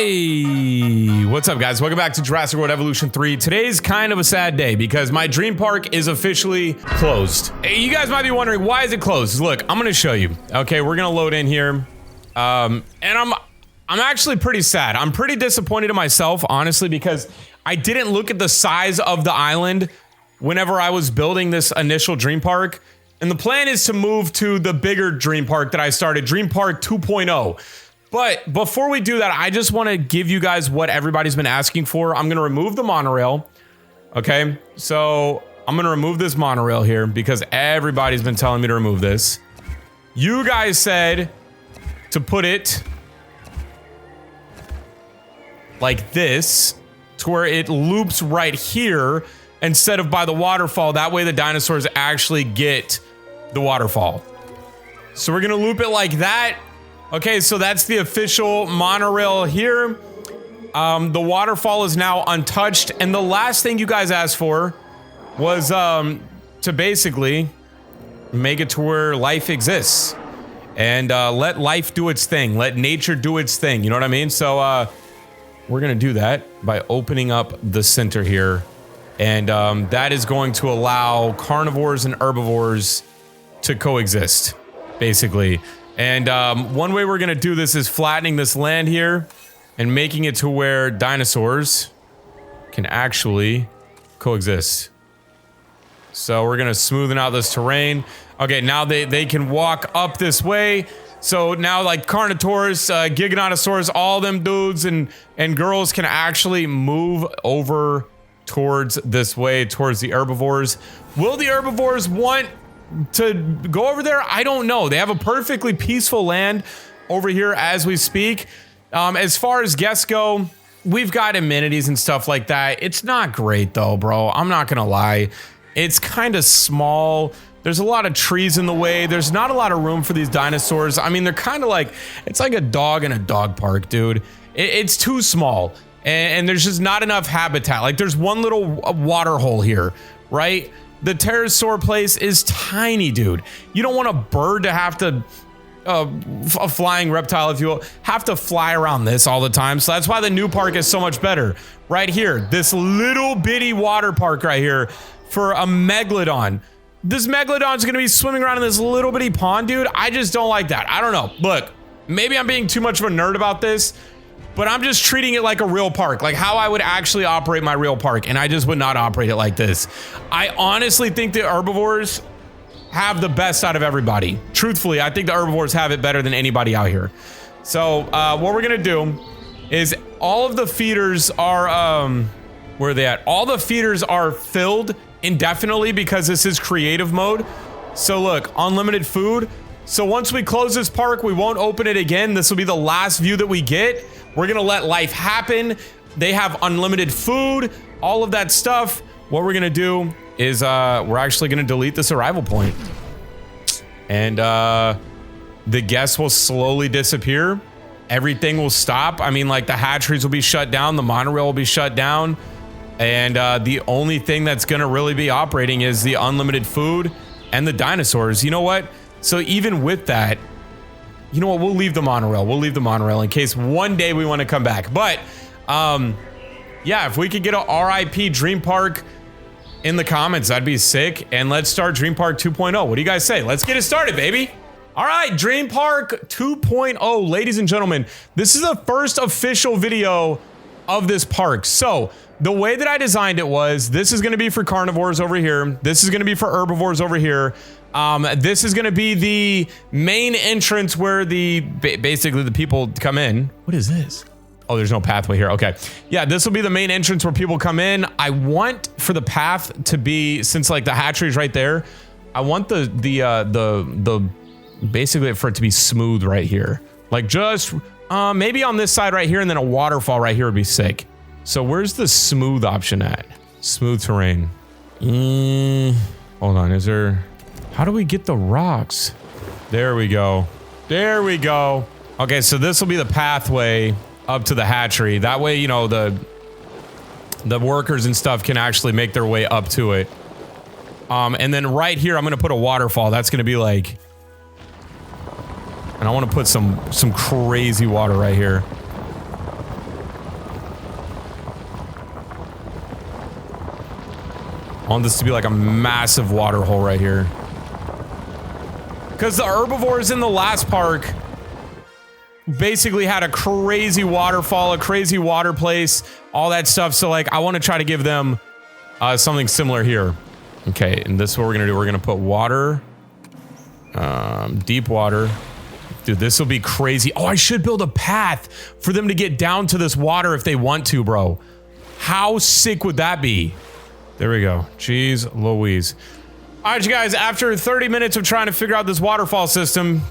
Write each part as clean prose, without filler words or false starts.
Hey, what's up guys? Welcome back to Jurassic World Evolution 3. Today's kind of a sad day because my dream park is officially closed. Hey, you guys might be wondering, why is it closed? Look, I'm gonna show you. Okay, we're gonna load in here. And I'm actually pretty sad. I'm pretty disappointed in myself, honestly, because I didn't look at the size of the island whenever I was building this initial dream park. And the plan is to move to the bigger dream park that I started, Dream Park 2.0. But before we do that, I just want to give you guys what everybody's been asking for. I'm going to remove the monorail. Okay, so I'm going to remove this monorail here because everybody's been telling me to remove this. You guys said to put it like this to where it loops right here instead of by the waterfall. That way the dinosaurs actually get the waterfall. So we're going to loop it like that. Okay, so that's the official monorail here. The waterfall is now untouched. And the last thing you guys asked for was to basically make it to where life exists. And let life do its thing. Let nature do its thing. You know what I mean? So we're going to do that by opening up the center here. And that is going to allow carnivores and herbivores to coexist, basically. And one way we're going to do this is flattening this land here and making it to where dinosaurs can actually coexist. So we're going to smoothen out this terrain. Okay, now they can walk up this way. So now like Carnotaurus, Giganotosaurus, all them dudes and girls can actually move over towards this way, towards the herbivores. Will the herbivores want to go over there? I don't know. They have a perfectly peaceful land over here as we speak. As far as guests go, we've got amenities and stuff like that. It's not great though, bro. I'm not gonna lie. It's kind of small. There's a lot of trees in the way. There's not a lot of room for these dinosaurs. I mean, they're kind of like, it's like a dog in a dog park, dude. It's too small. And there's just not enough habitat. Like there's one little water hole here, right? The pterosaur place is tiny, dude. You don't want a bird to have to, a flying reptile, if you will, have to fly around this all the time. So that's why the new park is so much better. Right here, this little bitty water park right here for a megalodon. This megalodon's gonna be swimming around in this little bitty pond, dude. I just don't like that. I don't know. Look, maybe I'm being too much of a nerd about this, but I'm just treating it like a real park, like how I would actually operate my real park, and I just would not operate it like this. I honestly think the herbivores have the best out of everybody. Truthfully, I think the herbivores have it better than anybody out here. So what we're gonna do is all of the feeders are, where are they at? All the feeders are filled indefinitely because this is creative mode. So look, unlimited food. So once we close this park, we won't open it again. This will be the last view that we get. We're gonna let life happen. They have unlimited food, all of that stuff. What we're gonna do is we're actually gonna delete this arrival point. And the guests will slowly disappear. Everything will stop. I mean, like the hatcheries will be shut down, the monorail will be shut down. And the only thing that's gonna really be operating is the unlimited food and the dinosaurs. You know what? So even with that, you know what? We'll leave the monorail. We'll leave the monorail in case one day we want to come back. But yeah, if we could get a RIP Dream Park in the comments, that'd be sick. And let's start Dream Park 2.0. What do you guys say? Let's get it started, baby. All right, Dream Park 2.0, ladies and gentlemen. This is the first official video of this park. So the way that I designed it was, this is going to be for carnivores over here. This is going to be for herbivores over here. This is going to be the main entrance where basically the people come in. What is this? Oh, there's no pathway here. Okay. Yeah, this will be the main entrance where people come in. I want for the path to be, since like the hatchery is right there, I want the basically for it to be smooth right here. Like just maybe on this side right here, and then a waterfall right here would be sick. So where's the smooth option at? Smooth terrain. Hold on, is there... How do we get the rocks? There we go. There we go. Okay, so this will be the pathway up to the hatchery. That way, you know, the workers and stuff can actually make their way up to it. And then right here, I'm gonna put a waterfall. That's gonna be like... And I want to put some crazy water right here. I want this to be like a massive water hole right here. Because the herbivores in the last park basically had a crazy waterfall, a crazy water place, all that stuff. So like, I want to try to give them something similar here. Okay, and this is what we're gonna do. We're gonna put water, deep water. Dude, this will be crazy. Oh, I should build a path for them to get down to this water if they want to, bro. How sick would that be? There we go. Jeez Louise. All right, you guys, after 30 minutes of trying to figure out this waterfall system,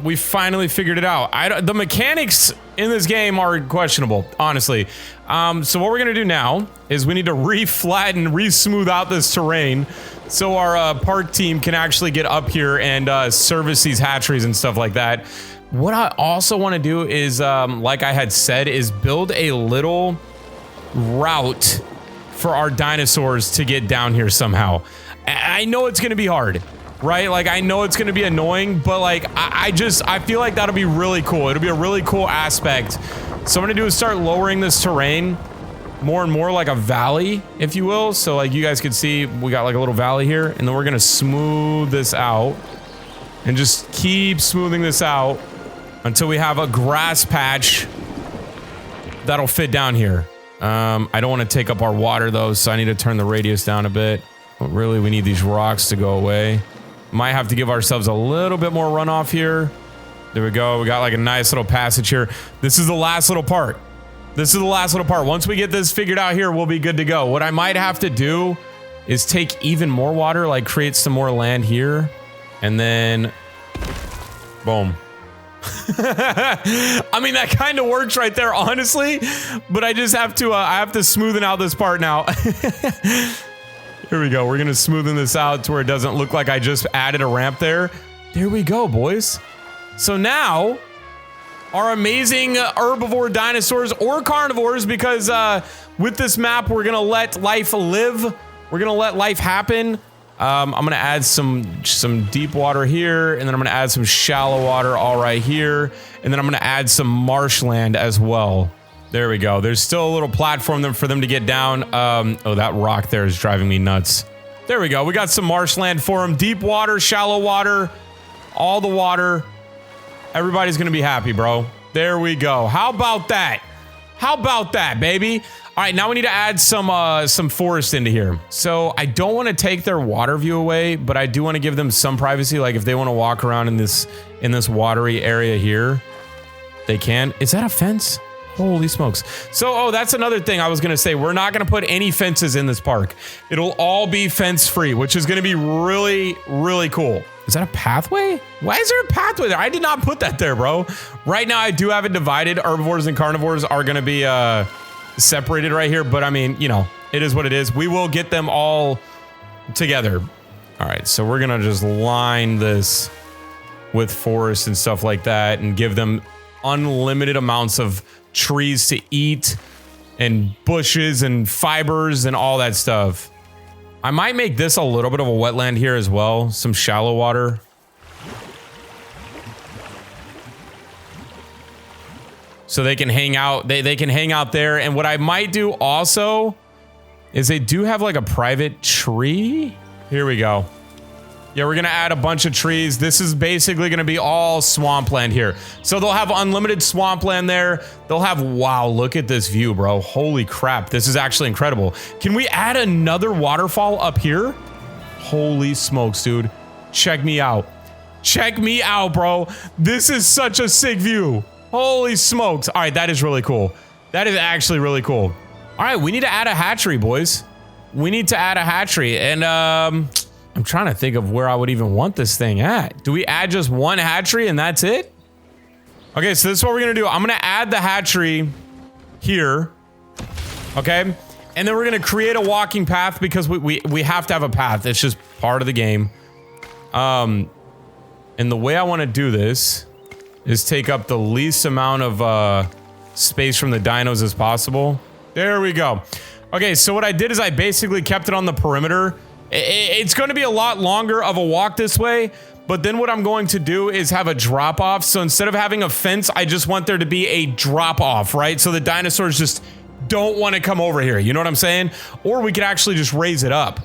we finally figured it out. The mechanics in this game are questionable, honestly. So what we're gonna do now is we need to re-flatten, re-smooth out this terrain so our park team can actually get up here and service these hatcheries and stuff like that. What I also want to do is, like I had said, is build a little route for our dinosaurs to get down here somehow. I know it's gonna be hard, right? Like, I know it's gonna be annoying, but like, I feel like that'll be really cool. It'll be a really cool aspect. So what I'm gonna do is start lowering this terrain more and more, like a valley, if you will. So like, you guys can see, we got like a little valley here, and then we're gonna smooth this out and just keep smoothing this out until we have a grass patch that'll fit down here. I don't want to take up our water though, so I need to turn the radius down a bit. But really, we need these rocks to go away. Might have to give ourselves a little bit more runoff here. There we go. We got like a nice little passage here. This is the last little part. This is the last little part. Once we get this figured out here, we'll be good to go. What I might have to do is take even more water, like create some more land here, and then boom. I mean, that kind of works right there, honestly, but I just have to, I have to smoothen out this part now. Here we go. We're going to smoothen this out to where it doesn't look like I just added a ramp there. There we go, boys. So now our amazing herbivore dinosaurs or carnivores, because with this map, we're going to let life live. We're going to let life happen. I'm going to add some deep water here, and then I'm going to add some shallow water all right here. And then I'm going to add some marshland as well. There we go. There's still a little platform for them to get down. Oh, that rock there is driving me nuts. There we go. We got some marshland for them. Deep water, shallow water, all the water. Everybody's going to be happy, bro. There we go. How about that? How about that, baby? All right, now we need to add some forest into here. So I don't want to take their water view away, but I do want to give them some privacy. Like if they want to walk around in this watery area here, they can. Is that a fence? Holy smokes. So, oh, that's another thing I was going to say. We're not going to put any fences in this park. It'll all be fence free, which is going to be really, really cool. Is that a pathway? Why is there a pathway there? I did not put that there, bro. Right now, I do have it divided. Herbivores and carnivores are going to be separated right here. But I mean, you know, it is what it is. We will get them all together. All right, so we're going to just line this with forest and stuff like that and give them unlimited amounts of trees to eat and bushes and fibers and all that stuff. I might make this a little bit of a wetland here as well. Some shallow water. So they can hang out. They can hang out there. And what I might do also is they do have like a private tree. Here we go. Yeah, we're going to add a bunch of trees. This is basically going to be all swampland here. So they'll have unlimited swampland there. They'll have, wow, look at this view, bro. Holy crap. This is actually incredible. Can we add another waterfall up here? Holy smokes, dude. Check me out. Check me out, bro. This is such a sick view. Holy smokes. All right, that is really cool. That is actually really cool. All right, we need to add a hatchery, boys. We need to add a hatchery. And, I'm trying to think of where I would even want this thing at. Do we add just one hatchery and that's it? Okay, so this is what we're gonna do. I'm gonna add the hatchery here. Okay, and then we're gonna create a walking path because we have to have a path. It's just part of the game. And the way I want to do this is take up the least amount of space from the dinos as possible. There we go. Okay, so what I did is I basically kept it on the perimeter. It's going to be a lot longer of a walk this way, but then what I'm going to do is have a drop off. So instead of having a fence, I just want there to be a drop off, right? So the dinosaurs just don't want to come over here. You know what I'm saying? Or we could actually just raise it up.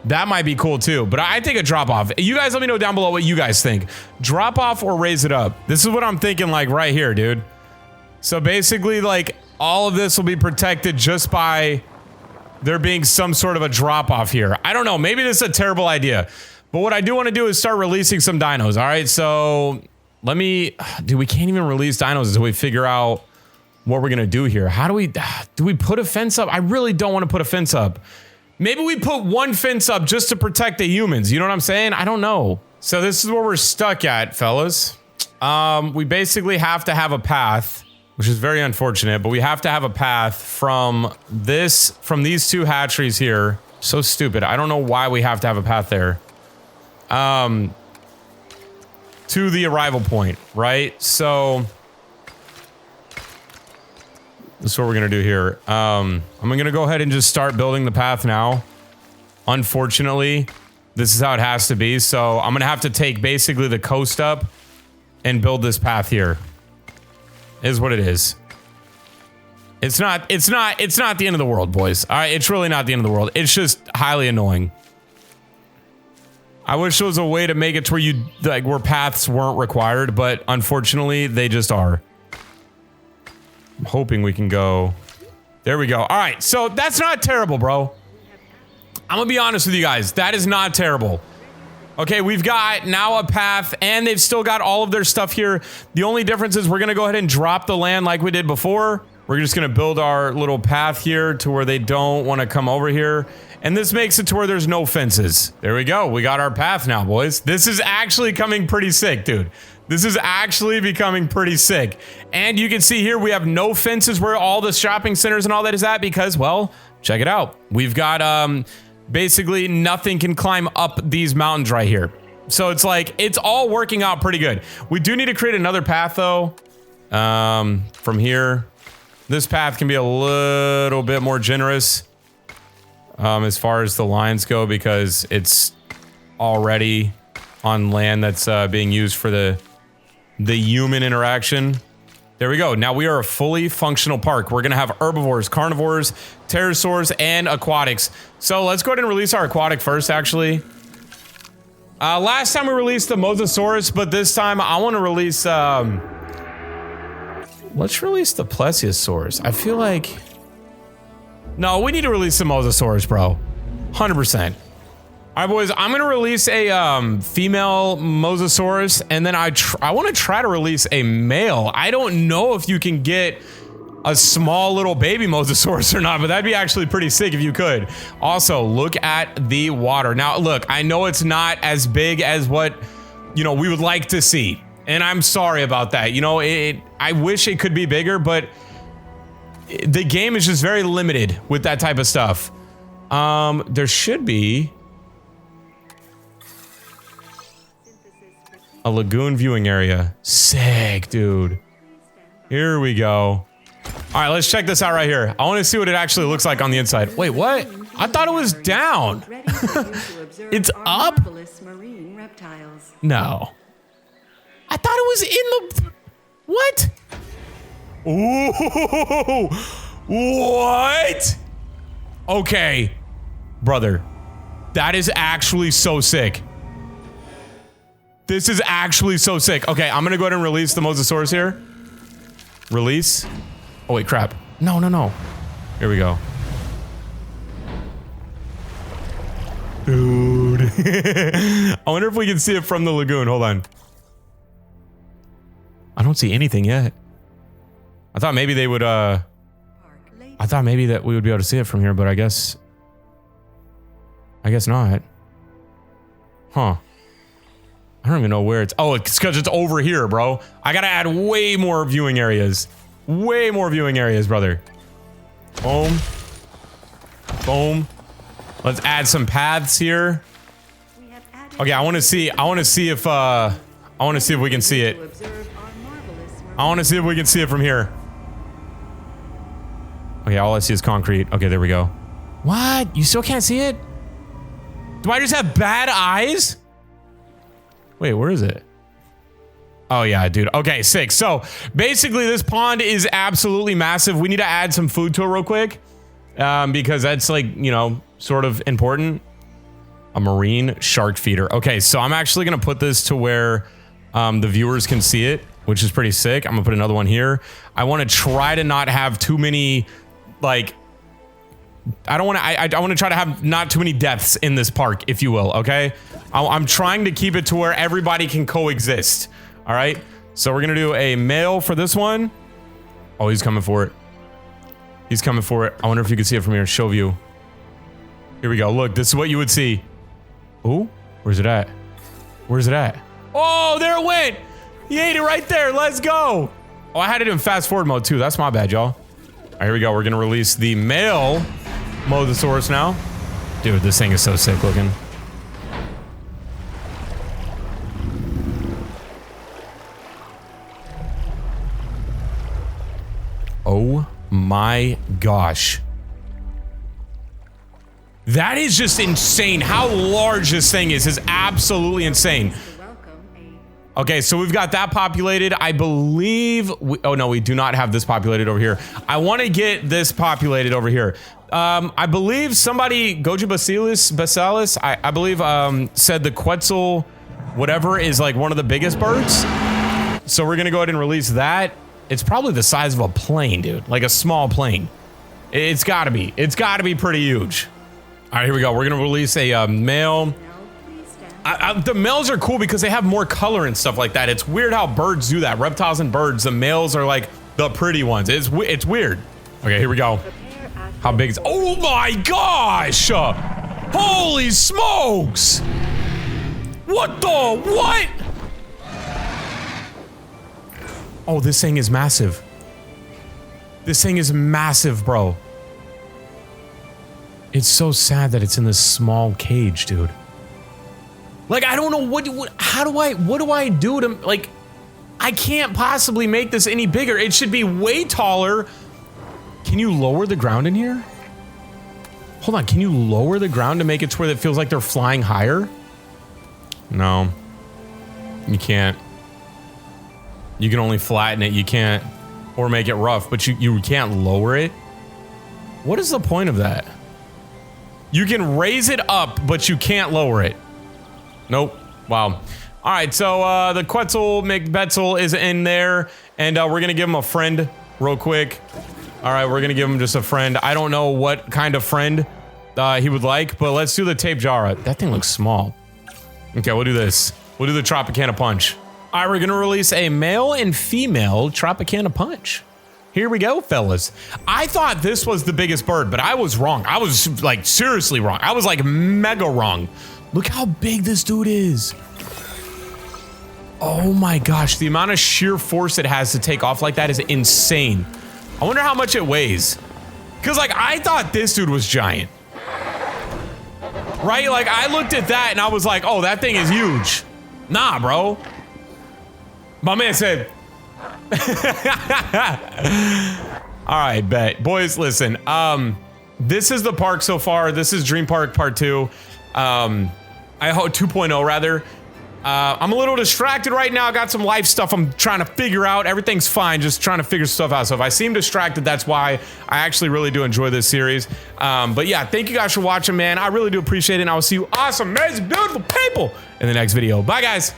That might be cool too, but I think a drop off. You guys let me know down below what you guys think. Drop off or raise it up. This is what I'm thinking, like right here, dude. So basically, like all of this will be protected just by there being some sort of a drop off here. I don't know. Maybe this is a terrible idea, but what I do want to do is start releasing some dinos. All right, so let me. Dude, we can't even release dinos until we figure out what we're gonna do here. How do we put a fence up? I really don't want to put a fence up. Maybe we put one fence up just to protect the humans. You know what I'm saying? I don't know. So this is where we're stuck at, fellas. We basically have to have a path, which is very unfortunate, but we have to have a path from these two hatcheries here. So stupid. I don't know why we have to have a path there. To the arrival point, right? So this is what we're gonna do here. I'm gonna go ahead and just start building the path now. Unfortunately, this is how it has to be. So I'm gonna have to take basically the coast up and build this path here. Is what it is. It's not the end of the world, boys. All right, it's really not the end of the world. It's just highly annoying. I wish there was a way to make it to where where paths weren't required, but unfortunately they just are. I'm hoping we can go. There we go. All right, so that's not terrible, bro. I'm gonna be honest with you guys. That is not terrible. Okay, we've got now a path, and they've still got all of their stuff here. The only difference is we're gonna go ahead and drop the land like we did before. We're just gonna build our little path here to where they don't want to come over here. And this makes it to where there's no fences. There we go. We got our path now, boys. This is actually coming pretty sick, dude. This is actually becoming pretty sick. And you can see here we have no fences where all the shopping centers and all that is at because, well, check it out. We've got basically nothing can climb up these mountains right here. So it's like, it's all working out pretty good. We do need to create another path though. From here. This path can be a little bit more generous as far as the lines go because it's already on land that's being used for the human interaction. There we go. Now we are a fully functional park. We're gonna have herbivores, carnivores, pterosaurs, and aquatics. So let's go ahead and release our aquatic first, actually. Last time we released the Mosasaurus, but this time I want to release, let's release the Plesiosaurus. I feel like, no, we need to release the Mosasaurus, bro. 100%. All right, boys, I'm gonna release a female Mosasaurus, and then I want to try to release a male. I don't know if you can get a small little baby Mosasaurus or not, but that'd be actually pretty sick if you could. Also, look at the water. Now, look, I know it's not as big as what, you know, we would like to see, and I'm sorry about that. You know, I wish it could be bigger, but the game is just very limited with that type of stuff. There should be a lagoon viewing area. Sick, dude. Here we go. All right, let's check this out right here. I want to see what it actually looks like on the inside. Wait, what? I thought it was down. It's up? No. I thought it was in the... What? Ooh. What? Okay. Brother. That is actually so sick. This is actually so sick. Okay, I'm gonna go ahead and release the Mosasaurus here. Release. Oh, wait, crap. No, no, no. Here we go. Dude. I wonder if we can see it from the lagoon. Hold on. I don't see anything yet. I thought maybe they would, I thought maybe that we would be able to see it from here, but I guess not. Huh. I don't even know where it's... Oh, it's because it's over here, bro. I gotta add way more viewing areas. Way more viewing areas, brother. Boom. Boom. Let's add some paths here. Okay, I want to see if we can see it. I want to see if we can see it from here. Okay, all I see is concrete. Okay, there we go. What? You still can't see it? Do I just have bad eyes? Wait, where is it? Oh yeah, dude. Okay, sick. So basically this pond is absolutely massive. We need to add some food to it real quick. Because that's like, you know, sort of important. A marine shark feeder. Okay, so I'm actually gonna put this to where the viewers can see it, which is pretty sick. I'm gonna put another one here. I want to try to not have too many, like, I want to try to have not too many deaths in this park, if you will. Okay, I'm trying to keep it to where everybody can coexist. All right, so we're gonna do a male for this one. Oh, he's coming for it. He's coming for it. I wonder if you can see it from here. Show view. Here we go. Look, this is what you would see. Ooh, where's it at? Where's it at? Oh, there it went. He ate it right there. Let's go. Oh, I had it in fast forward mode too. That's my bad, y'all. All right, here we go. We're gonna release the male Mosasaurus now. Dude, this thing is so sick looking. Oh my gosh. That is just insane. How large this thing is absolutely insane. Okay, so we've got that populated. I believe, oh no, we do not have this populated over here. I want to get this populated over here. I believe somebody, Goja Basilis, I believe said the Quetzal whatever is like one of the biggest birds. So we're gonna go ahead and release that. It's probably the size of a plane, dude. Like a small plane. It's gotta be. It's gotta be pretty huge. All right, here we go. We're gonna release a male. The males are cool because they have more color and stuff like that. It's weird how birds do that. Reptiles and birds, the males are like the pretty ones. It's weird. Okay, here we go. How big is, oh my gosh! Holy smokes! What the, what? Oh, this thing is massive. This thing is massive, bro. It's so sad that it's in this small cage, dude. Like, I don't know what do I do to, like, I can't possibly make this any bigger. It should be way taller. Can you lower the ground in here? Hold on, can you lower the ground to make it to where it feels like they're flying higher? No, you can't. You can only flatten it, you can't, or make it rough, but you can't lower it. What is the point of that? You can raise it up, but you can't lower it. Nope. Wow. All right, so the Quetzal McBetzel is in there, and we're gonna give him a friend real quick. All right, we're gonna give him just a friend. I don't know what kind of friend he would like, but let's do the tape Jara. That thing looks small. Okay, we'll do this. We'll do the Tropicana Punch. All right, we're gonna release a male and female Tropicana Punch. Here we go, fellas. I thought this was the biggest bird, but I was wrong. I was like seriously wrong. I was like mega wrong. Look how big this dude is. Oh my gosh, the amount of sheer force it has to take off like that is insane. I wonder how much it weighs. Cause like I thought this dude was giant. Right? Like I looked at that and I was like, oh, that thing is huge. Nah, bro. My man said, all right, bet. Boys, listen, this is the park so far. This is Dream Park Part 2. I hope 2.0 rather. I'm a little distracted right now. I got some life stuff I'm trying to figure out. Everything's fine, just trying to figure stuff out. So if I seem distracted, that's why. I actually really do enjoy this series. But yeah, thank you guys for watching, man. I really do appreciate it. And I will see you awesome, amazing, beautiful people in the next video. Bye, guys.